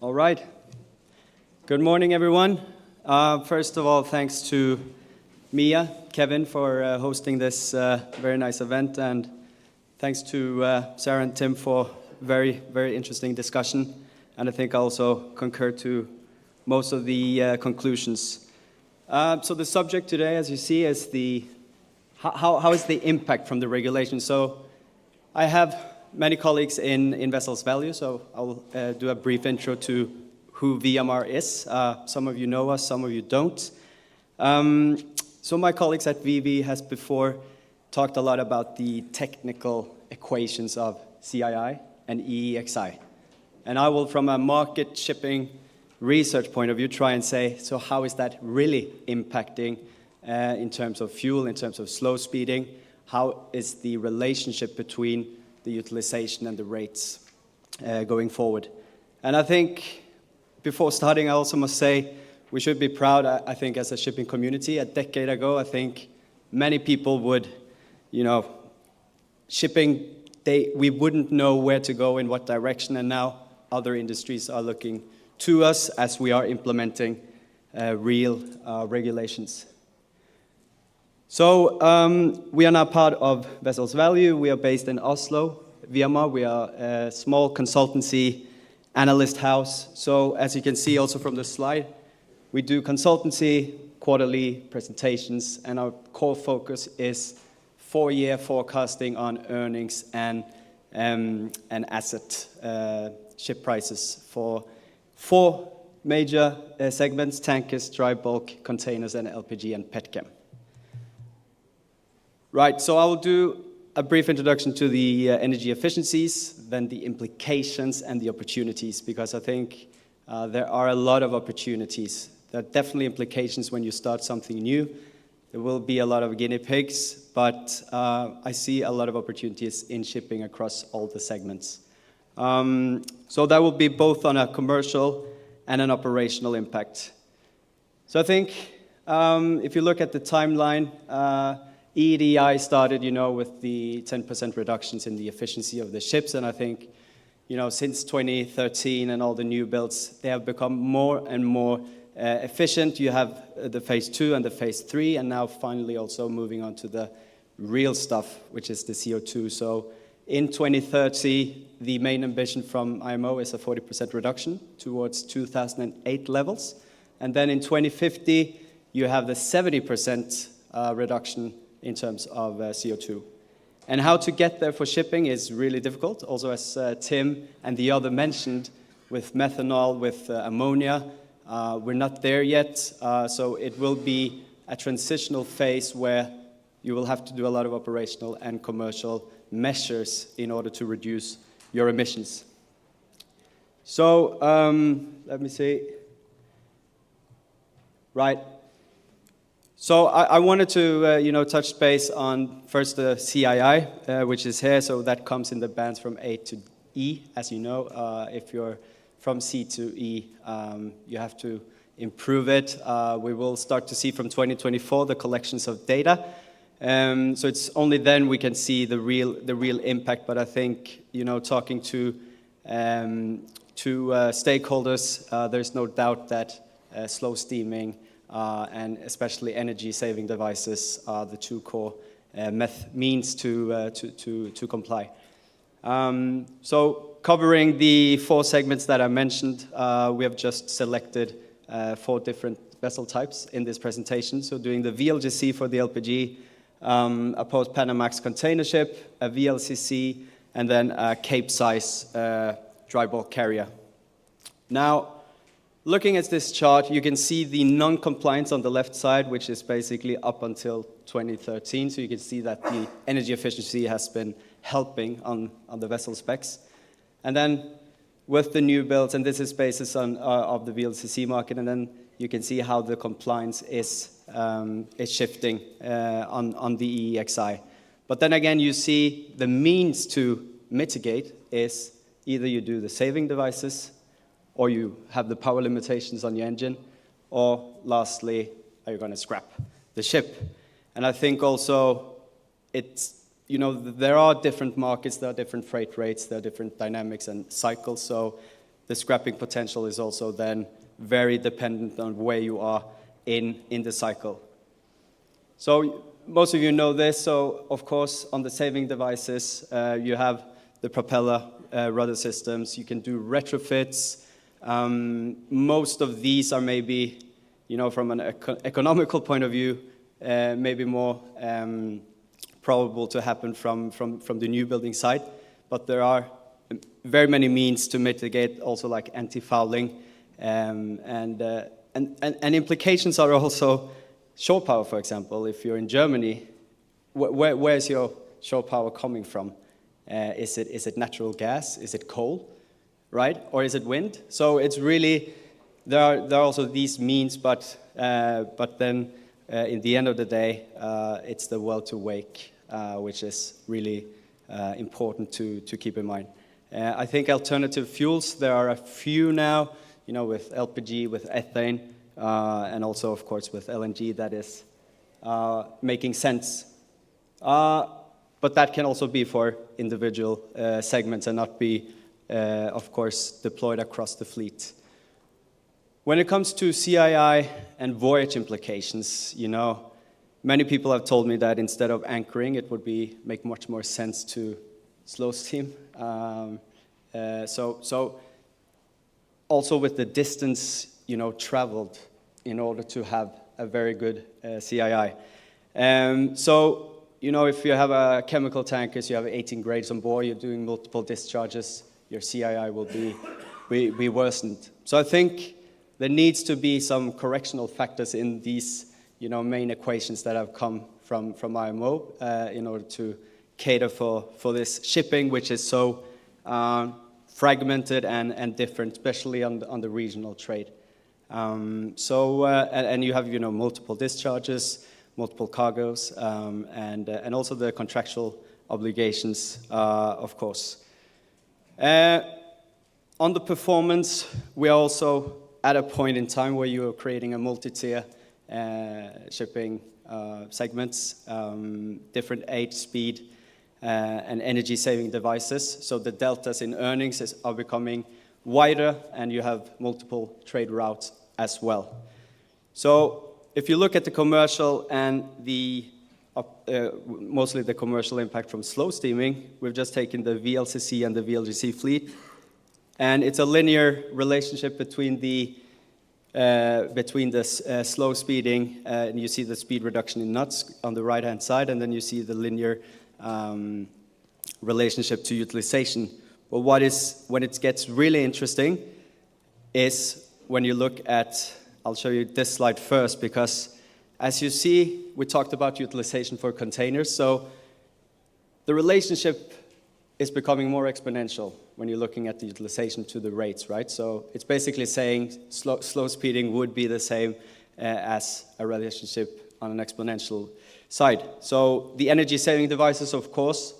All right. Good morning, everyone. First of all, thanks to Mia, Kevin, for hosting this very nice event, and thanks to Sarah and Tim for very, very interesting discussion. And I think I also concur to most of the conclusions. So the subject today, as you see, is how is the impact from the regulation. So I have many colleagues in VesselsValue, so I'll do a brief intro to who ViaMar is. Some of you know us, some of you don't. So my colleagues at VV has before talked a lot about the technical equations of CII and EEXI. And I will, from a market shipping research point of view, try and say, so how is that really impacting in terms of fuel, in terms of slow speeding? How is the relationship between the utilization and the rates going forward? And I think before starting, I also must say we should be proud, I think, as a shipping community. A decade ago, I think many people would, shipping, we wouldn't know where to go, in what direction, and now other industries are looking to us as we are implementing real regulations. So we are now part of VesselsValue. We are based in Oslo. ViaMar, we are a small consultancy analyst house. So as you can see also from the slide, we do consultancy, quarterly presentations, and our core focus is 4-year forecasting on earnings and asset ship prices for 4 major segments: tankers, dry bulk, containers, and LPG and petchem. Right, so I will do a brief introduction to the energy efficiencies, then the implications and the opportunities, because I think there are a lot of opportunities. There are definitely implications when you start something new. There will be a lot of guinea pigs, but I see a lot of opportunities in shipping across all the segments. So that will be both on a commercial and an operational impact. So I think if you look at the timeline, EEDI started, with the 10% reductions in the efficiency of the ships, and I think, since 2013 and all the new builds, they have become more and more efficient. You have the phase 2 and the phase 3, and now finally also moving on to the real stuff, which is the CO2. So in 2030, the main ambition from IMO is a 40% reduction towards 2008 levels. And then in 2050, you have the 70% reduction in terms of CO2. And how to get there for shipping is really difficult. Also, as Tim and the other mentioned, with methanol, with ammonia, we're not there yet. So it will be a transitional phase where you will have to do a lot of operational and commercial measures in order to reduce your emissions. So let me see. Right. So I wanted to, touch base on first the CII, which is here. So that comes in the bands from A to E, as you know. If you're from C to E, you have to improve it. We will start to see from 2024 the collections of data. So it's only then we can see the real impact. But I think, talking to stakeholders, there's no doubt that slow steaming and especially energy-saving devices are the 2 core means to comply. So covering the 4 segments that I mentioned, we have just selected 4 different vessel types in this presentation. So doing the VLGC for the LPG, a post-Panamax container ship, a VLCC, and then a Cape-size dry bulk carrier. Now, looking at this chart, you can see the non-compliance on the left side, which is basically up until 2013. So you can see that the energy efficiency has been helping on the vessel specs. And then with the new builds, and this is basis on of the VLCC market, and then you can see how the compliance is shifting on the EEXI. But then again, you see the means to mitigate is either you do the saving devices, or you have the power limitations on your engine, or lastly, are you going to scrap the ship? And I think also it's, there are different markets, there are different freight rates, there are different dynamics and cycles. So the scrapping potential is also then very dependent on where you are in the cycle. So most of you know this, so of course on the saving devices you have the propeller rudder systems, you can do retrofits. Most of these are maybe, from an economical point of view, maybe more probable to happen from the new building side, but there are very many means to mitigate, also like anti-fouling, and implications are also shore power, for example. If you're in Germany, where's your shore power coming from? Is it natural gas? Is it coal, right? Or is it wind? So it's really, there are also these means, but then in the end of the day, it's the well to wake, which is really important to keep in mind. I think alternative fuels, there are a few now, with LPG, with ethane, and also, of course, with LNG, that is making sense. But that can also be for individual segments and not be, of course, deployed across the fleet. When it comes to CII and voyage implications, many people have told me that instead of anchoring, it would make much more sense to slow steam. So also with the distance, traveled in order to have a very good CII. So, if you have a chemical tankers, you have 18 grades on board, you're doing multiple discharges, your CII will be worsened. So I think there needs to be some correctional factors in these, main equations that have come from IMO in order to cater for this shipping, which is so fragmented and different, especially on the regional trade. And you have, multiple discharges, multiple cargoes, and also the contractual obligations, of course. On the performance, we are also at a point in time where you are creating a multi-tier shipping segments, different age, speed, and energy-saving devices. So the deltas in earnings are becoming wider, and you have multiple trade routes as well. So if you look at the commercial and mostly the commercial impact from slow steaming, we've just taken the VLCC and the VLGC fleet, and it's a linear relationship between the slow speeding, and you see the speed reduction in knots on the right-hand side, and then you see the linear relationship to utilization. But when it gets really interesting is when you look at, I'll show you this slide first, because as you see, we talked about utilization for containers, so the relationship is becoming more exponential when you're looking at the utilization to the rates, right? So it's basically saying slow speeding would be the same as a relationship on an exponential side. So the energy saving devices, of course,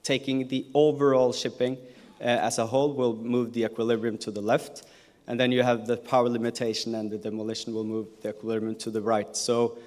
taking the overall shipping as a whole will move the equilibrium to the left, and then you have the power limitation and the demolition will move the equilibrium to the right. So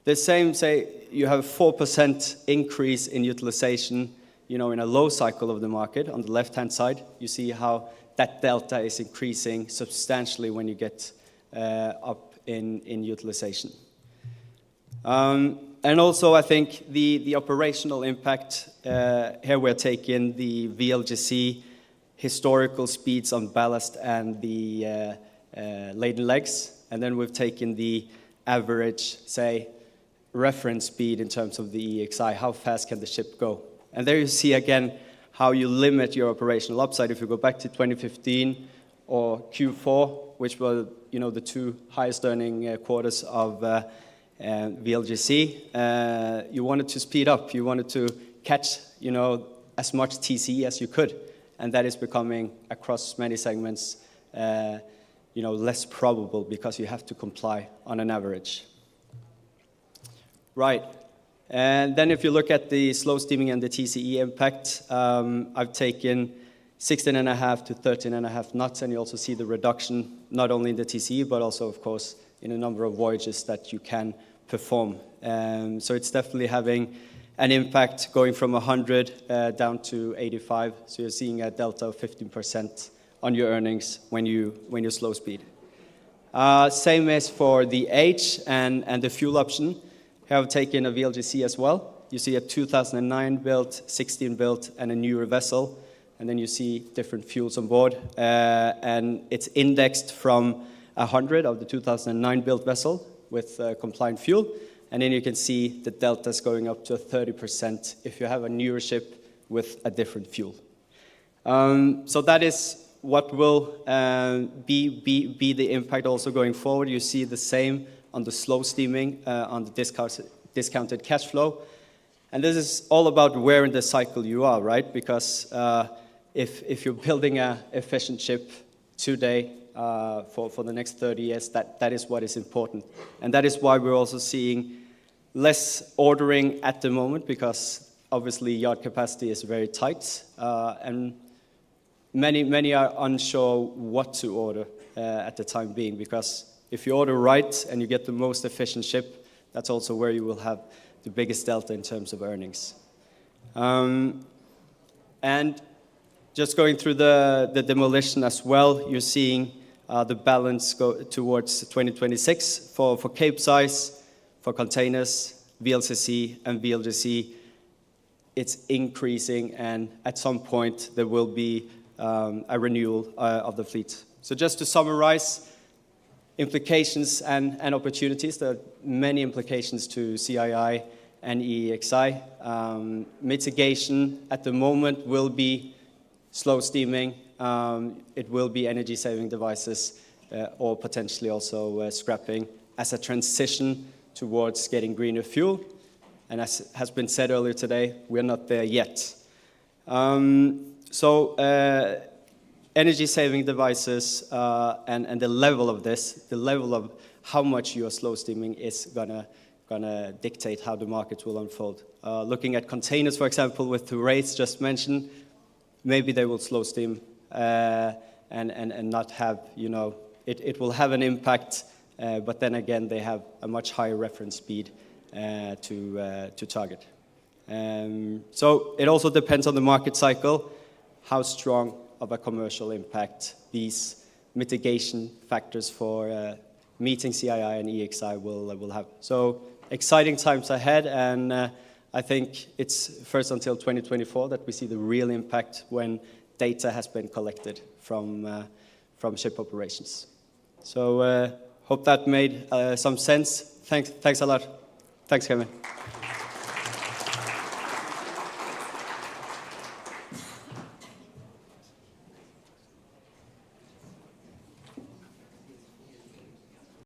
the same, say, you have 4% increase in utilization, in a low cycle of the market. On the left-hand side, you see how that delta is increasing substantially when you get up in utilization. And also, I think the operational impact, here we're taking the VLGC historical speeds on ballast and the laden legs, and then we've taken the average, say, reference speed in terms of the EEXI, how fast can the ship go. And there you see again how you limit your operational upside. If you go back to 2015 or Q4, which were the two highest earning quarters of VLGC, you wanted to speed up. You wanted to catch as much TCE as you could, and that is becoming across many segments less probable because you have to comply on an average. Right. And then if you look at the slow steaming and the TCE impact, I've taken 16.5 to 13.5 knots, and you also see the reduction not only in the TCE, but also, of course, in a number of voyages that you can perform. So it's definitely having an impact going from 100 down to 85. So you're seeing a delta of 15% on your earnings when you slow speed. Same as for the age and the fuel option. Here I've taken a VLGC as well. You see a 2009 built, 16 built, and a newer vessel. And then you see different fuels on board. And it's indexed from 100 of the 2009 built vessel with compliant fuel. And then you can see the deltas going up to 30% if you have a newer ship with a different fuel. So that is what will be the impact also going forward. You see the same on the slow steaming, on the discounted cash flow. And this is all about where in the cycle you are, right? Because if you're building an efficient ship today for the next 30 years, that is what is important. And that is why we're also seeing less ordering at the moment, because obviously yard capacity is very tight, and many are unsure what to order at the time being, because if you order right and you get the most efficient ship, that's also where you will have the biggest delta in terms of earnings. And just going through the demolition as well, you're seeing the balance go towards 2026 for Capesize, for containers, VLCC and VLGC. It's increasing, and at some point there will be a renewal of the fleet. So just to summarize, implications and opportunities. There are many implications to CII and EEXI. Mitigation at the moment will be slow steaming. It will be energy-saving devices, or potentially also scrapping as a transition towards getting greener fuel. And as has been said earlier today, we're not there yet. Energy-saving devices and the level of this, the level of how much you are slow steaming is gonna dictate how the market will unfold. Looking at containers, for example, with the rates just mentioned, maybe they will slow steam and not have, it will have an impact, but then again, they have a much higher reference speed to target. So it also depends on the market cycle, how strong of a commercial impact these mitigation factors for meeting CII and EEXI will have. So exciting times ahead, and I think it's first until 2024 that we see the real impact when data has been collected from ship operations. So hope that made some sense. Thanks a lot. Thanks, Kevin.